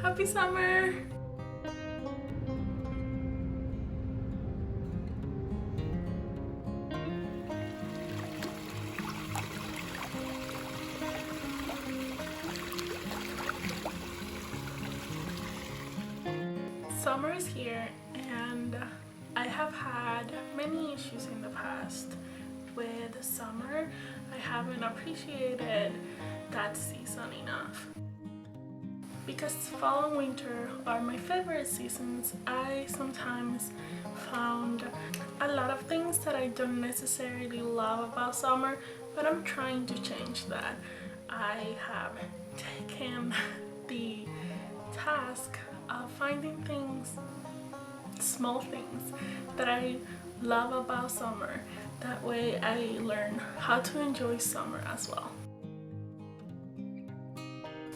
Happy summer! Summer is here and I have had many issues in the past with summer. I haven't appreciated that season enough. Because fall and winter are my favorite seasons, I sometimes found a lot of things that I don't necessarily love about summer, but I'm trying to change that. I have taken the task of finding things, small things that I love about summer. That way I learn how to enjoy summer as well.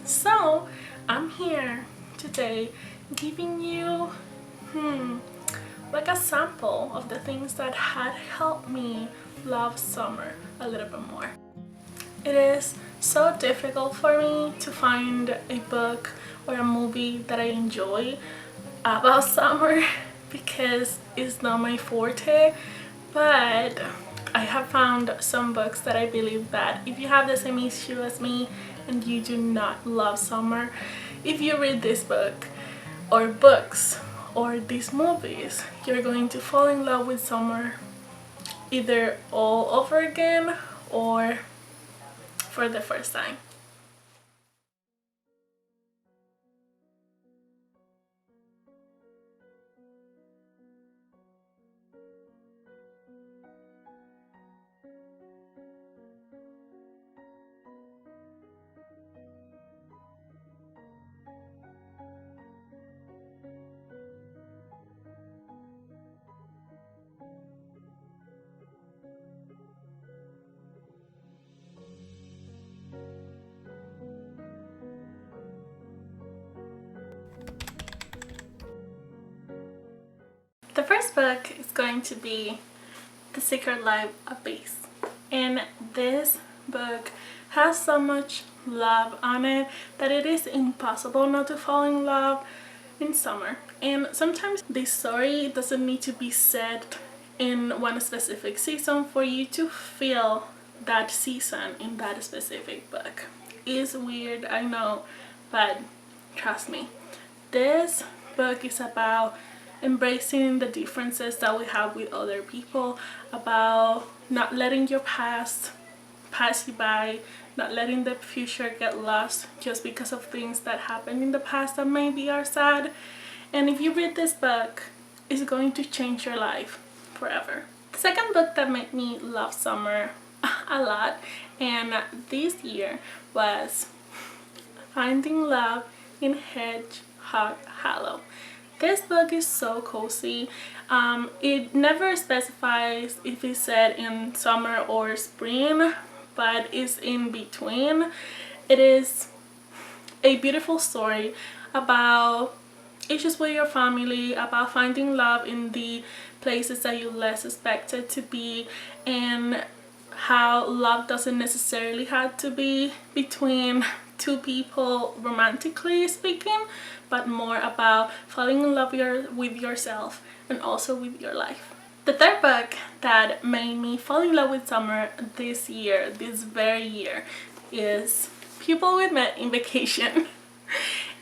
So I'm here today giving you like a sample of the things that had helped me love summer a little bit more. It is so difficult for me to find a book or a movie that I enjoy about summer because it's not my forte, but I have found some books that I believe that if you have the same issue as me and you do not love summer, if you read this book or books or these movies, you're going to fall in love with summer either all over again or for the first time. The first book is going to be The Secret Life of Bees, and this book has so much love on it that it is impossible not to fall in love in summer. And sometimes this story doesn't need to be set in one specific season for you to feel that season in that specific book. It's weird, I know, but trust me, this book is about embracing the differences that we have with other people, about not letting your past pass you by, not letting the future get lost just because of things that happened in the past that maybe are sad. And if you read this book, it's going to change your life forever. The second book that made me love summer a lot and this year was Finding Love in Hedgehog Hollow. This book is so cozy. It never specifies if it's set in summer or spring, but it's in between. It is a beautiful story about issues with your family, about finding love in the places that you less expected to be, and how love doesn't necessarily have to be between two people romantically speaking, but more about falling in love with yourself and also with your life. The third book that made me fall in love with summer this very year, is Pupil with Me in Vacation.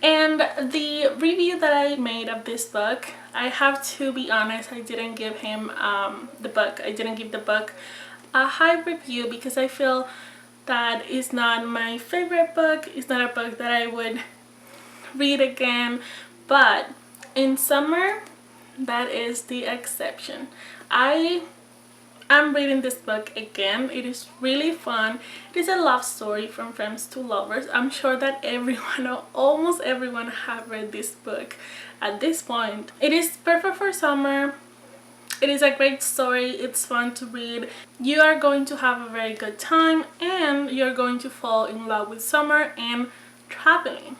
And the review that I made of this book, I have to be honest, I didn't give the book a high review because I feel that it's not my favorite book. It's not a book that I would read again, but in summer, that is the exception. I am reading this book again. It is really fun. It is a love story from friends to lovers. I'm sure that everyone or almost everyone have read this book at this point. It is perfect for summer. It is a great story. It's fun to read. You are going to have a very good time and you're going to fall in love with summer and traveling.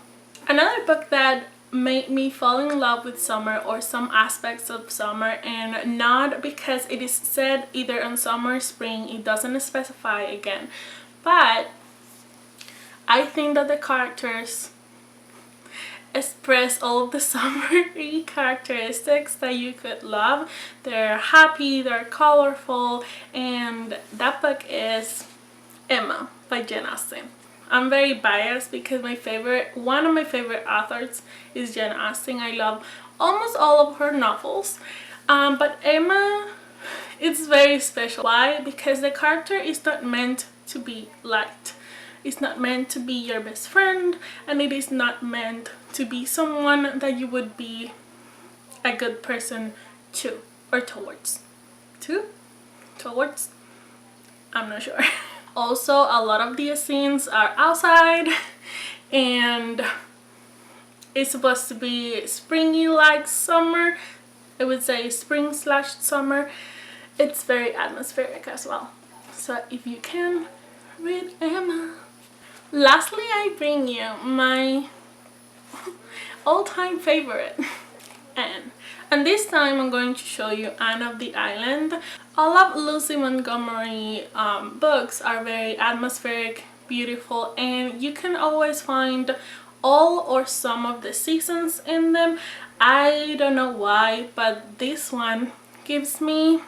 Another book that made me fall in love with summer or some aspects of summer, and not because it is set either on summer or spring, it doesn't specify again, but I think that the characters express all of the summery characteristics that you could love. They're happy, they're colorful, and that book is Emma by Jane Austen. I'm very biased because one of my favorite authors is Jane Austen. I love almost all of her novels, but Emma, it's very special. Why? Because the character is not meant to be liked. It's not meant to be your best friend, and it is not meant to be someone that you would be a good person to or towards. Towards? I'm not sure. Also, a lot of these scenes are outside, and it's supposed to be springy like summer. I would say spring/summer. It's very atmospheric as well. So if you can, read Emma. Lastly, I bring you my all-time favorite, Anne. And this time I'm going to show you Anne of the Island. All of Lucy Montgomery books are very atmospheric, beautiful, and you can always find all or some of the seasons in them. I don't know why, but this one gives me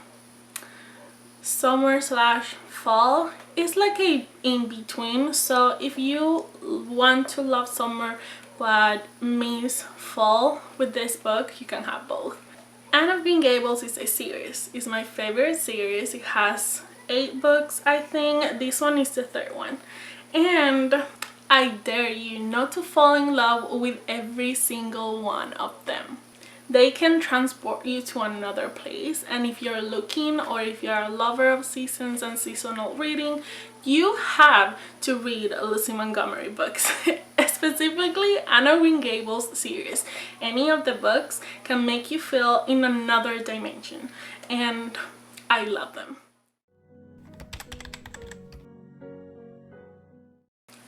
summer/fall. It's like a in-between, so if you want to love summer but miss fall with this book, you can have both. Anne of Green Gables is a series. It's my favorite series. It has 8 books, I think. This one is the 3rd one, and I dare you not to fall in love with every single one of them. They can transport you to another place, and if you're looking, or if you're a lover of seasons and seasonal reading, you have to read Lucy Montgomery books. Specifically Anne of Green Gables series. Any of the books can make you feel in another dimension, and I love them.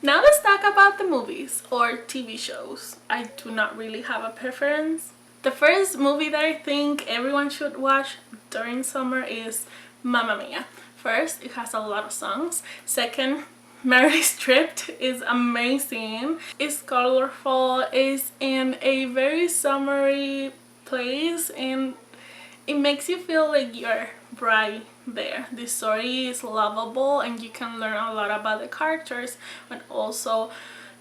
Now let's talk about the movies or TV shows. I do not really have a preference. The first movie that I think everyone should watch during summer is Mamma Mia. First, it has a lot of songs. Second, Meryl Streep is amazing. It's colorful, it's in a very summery place, and it makes you feel like you're right there. The story is lovable, and you can learn a lot about the characters, and also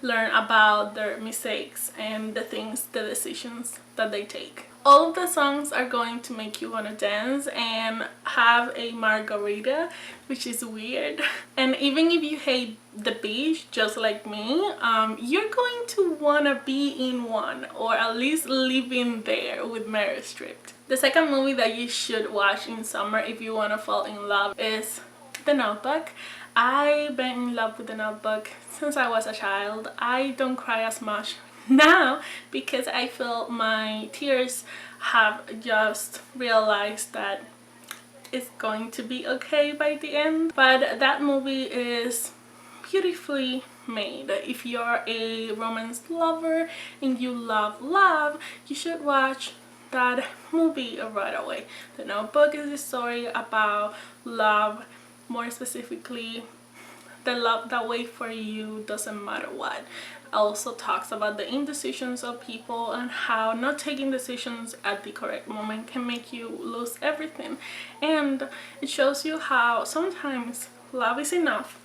learn about their mistakes and the decisions that they take. All of the songs are going to make you want to dance and have a margarita, which is weird. And even if you hate the beach, just like me, you're going to want to be in one, or at least live in there with Meryl Streep. The second movie that you should watch in summer if you want to fall in love is The Notebook. I've been in love with The Notebook since I was a child. I don't cry as much now because I feel my tears have just realized that it's going to be okay by the end. But that movie is beautifully made. If you're a romance lover and you love love, you should watch that movie right away. The Notebook is a story about love, more specifically the love that waits for you doesn't matter what. Also talks about the indecisions of people and how not taking decisions at the correct moment can make you lose everything. And it shows you how sometimes love is enough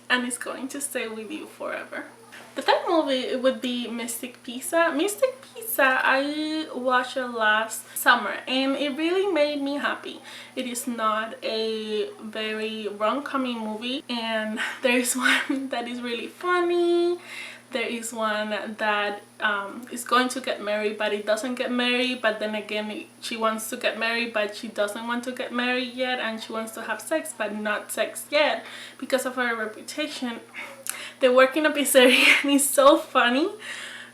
and it's going to stay with you forever. The third movie would be Mystic Pizza. Mystic Pizza I watched it last summer and it really made me happy. It is not a very rom-commy movie, and there is one that is really funny. There is one that is going to get married but it doesn't get married, but then again she wants to get married but she doesn't want to get married yet, and she wants to have sex but not sex yet because of her reputation. They work in a pizzeria and it's so funny.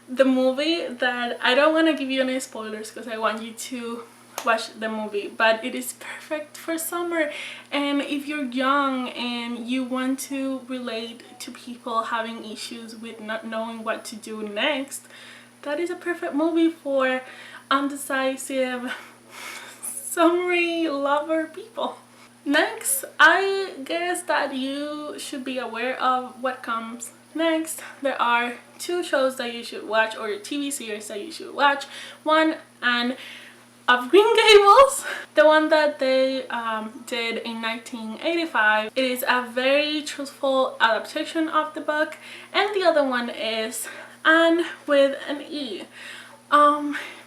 The movie that I don't want to give you any spoilers because I want you to watch the movie, but it is perfect for summer. And if you're young and you want to relate to people having issues with not knowing what to do next, that is a perfect movie for undecisive summery lover people. Next, I guess that you should be aware of what comes Next, there are 2 shows that you should watch, or TV series that you should watch. One, and of Green Gables, the one that they did in 1985. It is a very truthful adaptation of the book, and the other one is Anne with an E,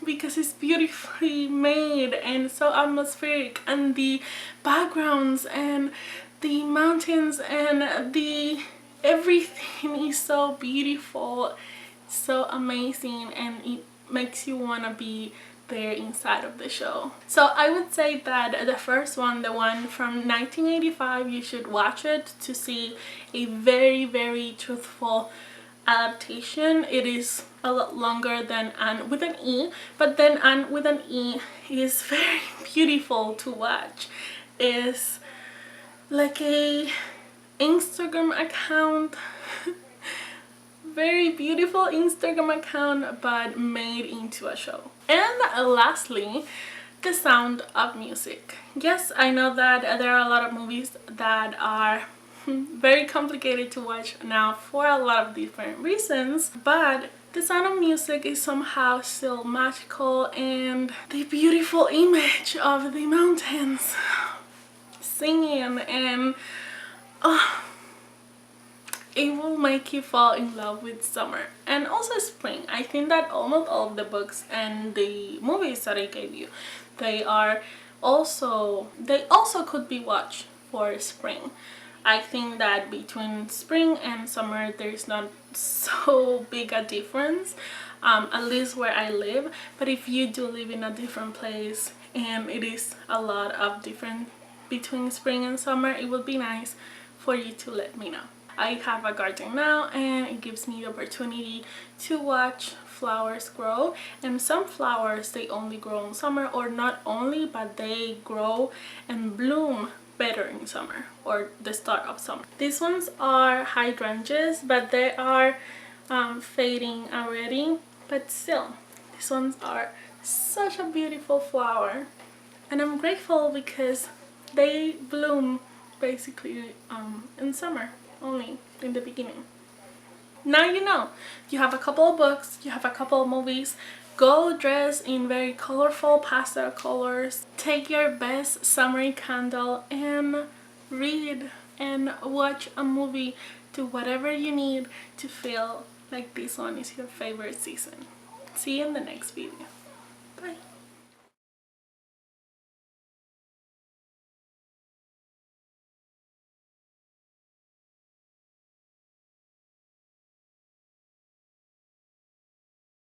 because it's beautifully made and so atmospheric, and the backgrounds and the mountains and the everything is so beautiful, so amazing, and it makes you want to be there inside of the show. So I would say that the first one, the one from 1985, you should watch it to see a very truthful adaptation. It is a lot longer than Anne with an E, but then Anne with an E is very beautiful to watch. It's like a Instagram account, very beautiful Instagram account, but made into a show. And lastly, The Sound of Music. Yes, I know that there are a lot of movies that are very complicated to watch now for a lot of different reasons, but The Sound of Music is somehow still magical, and the beautiful image of the mountains singing, and it will make you fall in love with summer and also spring. I think that almost all of the books and the movies that I gave you, they also could be watched for spring. I think that between spring and summer there's not so big a difference, at least where I live. But if you do live in a different place and it is a lot of different between spring and summer, it would be nice for you to let me know. I have a garden now, and it gives me the opportunity to watch flowers grow, and some flowers, they only grow in summer, or not only, but they grow and bloom better in summer or the start of summer. These ones are hydrangeas, but they are fading already, but still these ones are such a beautiful flower, and I'm grateful because they bloom basically in summer, only in the beginning. Now you know. You have a couple of books, you have a couple of movies. Go dress in very colorful pastel colors. Take your best summery candle and read and watch a movie. Do whatever you need to feel like this one is your favorite season. See you in the next video. Bye.